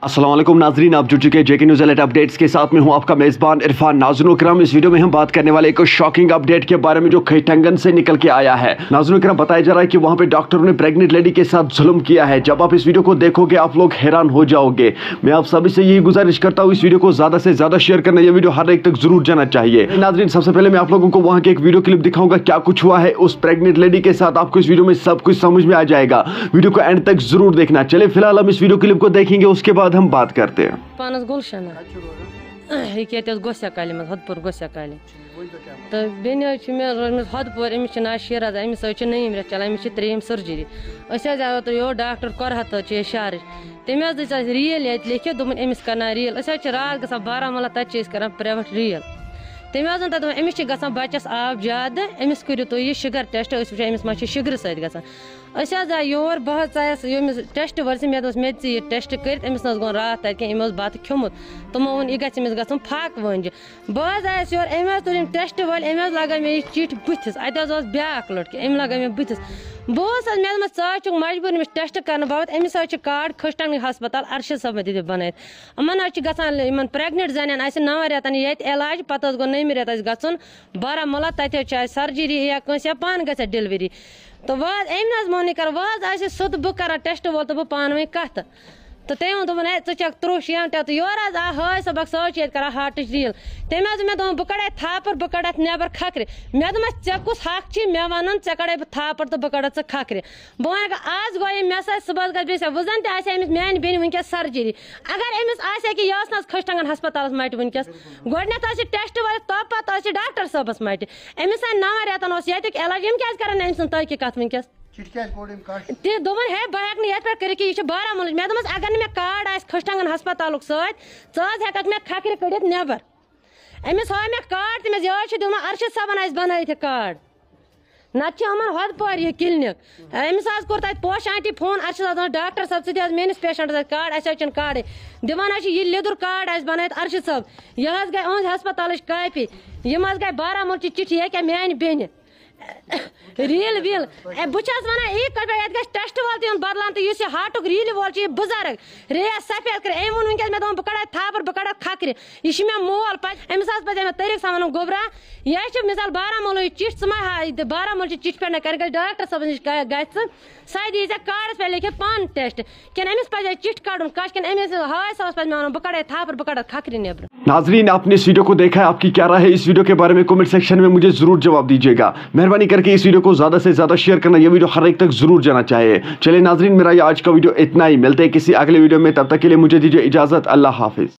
अस्सलाम वालेकुम नाजरीन, आप जुड़ चुके हैं जेके न्यूज़ अलर्ट अपडेट्स के साथ में हूं आपका मेज़बान इरफान। नाज़रीन करम, इस वीडियो में हम बात करने वाले एक शॉकिंग अपडेट के बारे में जो खैटंगन से निकल के आया है। नाज़रीन करम, बताया जा रहा है कि वहां पे डॉक्टरों ने प्रेग्नेंट लेडी के साथ जुल्म किया है। जब आप इस वीडियो को देखोगे आप लोग हैरान हो जाओगे। मैं आप सभी से यही गुजारिश करता हूँ, इस वीडियो को ज्यादा से ज्यादा शेयर करना, यह वीडियो हर एक तक जरूर जाना चाहिए। नाजरीन, सबसे पहले मैं आप लोगों को वहां की एक वीडियो क्लिप दिखाऊंगा, क्या कुछ हुआ है उस प्रेग्नेंट लेडी के साथ। आपको इस वीडियो में सब कुछ समझ में आ जाएगा, वीडियो को एंड तक जरूर देखना। चले फिलहाल हम इस वीडियो क्लिप को देखेंगे, उसके बाद हम बात करते हैं। पानस गुलशन गोसा काली मज हदपुर गोसा काली तो बेन मे रोज हदपुर अमिस ना शिराज अमिस नईम रेत चलान अमिस 3 सर्जरी आव तो यो डॉक्टर कर तो शार तम दिस रील ये लिखित दोपन अमिस करना रील रात ग बारामूला तक प्राइवेट रील तम अमिस ग बच्चस आब ज्यादा अमिस करू तुम यह शुगर टेस्ट वो अमिस मा शुगर सत आए योर बह यमिस टेस्ट वल मे मे यह टेस्ट कर अमिस गो रात तक बत खियोमुत तमो वो यह गमिस ग फाक वंज बह आयस योर अम तुम टेस्ट वल अम लगा मे चिट बुथिस अत ब्या लड़के अम लगा मे बुथिस बस मे च मजबूर अमिस टेस्ट कर बाबत अमिस कार्ड खशटंग हस्पताल अरशद सब दिख बन अमन ग प्रेगनेंट जन 9 रेतन ये इलाज पत गो 9 रेत गन बारामूला तत सर्जरी या कंस पान ग डिलीवरी तो वह अम मोन कर वह सोत बह कर टेस्ट वोल तो बह पान वे कत तो तम दोपन चे 3 शेम तो योर हाय सबक सच कर हार्टच रील तम मे बह कड़े थापर बह कड़ नबर खखर मे दे कुछ हक मे वन ऐ कड़े बह थापर तो बह कड़ खखर बह वन आज गो मे सुबह गस वजन तमिस मान बेन वनकस सर्जरी अगर अमिस यह खशटंगन हस्पताल मट वनकस गोडन टेस्ट वाले तो पत डॉक्टर सबस मट अमिस 9 रेतन ये इलाज यम क्या कर अम सत कत वनकस दोपन है बह हेक यह बारामूल मे दस अगर मे कार्ड खशटंगन हस्पताल सज हेक मे खखर कड़ित नबर अमिस हा मे कार्ड तम यह अरशद सबन बन कार्ड नत हदपुर यह क्लिनिक अमिस कोर तक पोश आंटी फोन अरशद डॉक्टर सब सह मेस पेशेंटस कार्ड कार्ड दिवान यह लिदुर कार्ड बन अरशद सब यह गई अहद हस्पताल कापी यम गई बारामूल चिट्ठी यह मान बेन रील वील बहुत वन ये टेस्ट वाल तुम बदलान तो इस हार्टुक रील वोल बुजुर्ग रेस सफेद कर अम वो मे बह कड़ थापर बह कड़ खखर यह मे मोल पे अमिस पे तरीक सा वन गोबरा यह मिसाल बारामूल चिट मा बारामूल चिट पे कर डॉक्टर सब नश ग दी कार्डस पे लिखित पान टेस्ट कि अमिस पे चिट कड़न कश कि अमिस हाय सब पे वन बह कड़ थापर बह कड़ खखर नबर। नाजरीन, आपने इस वीडियो को देखा है, आपकी क्या राय है इस वीडियो के बारे में कमेंट सेक्शन में मुझे जरूर जवाब दीजिएगा। मेहरबानी करके इस वीडियो को ज्यादा से ज्यादा शेयर करना, यह वीडियो हर एक तक जरूर जाना चाहिए। चलिए नाजरीन, मेरा ये आज का वीडियो इतना ही, मिलते हैं किसी अगले वीडियो में, तब तक के लिए मुझे दीजिए इजाजत। अल्लाह हाफिज।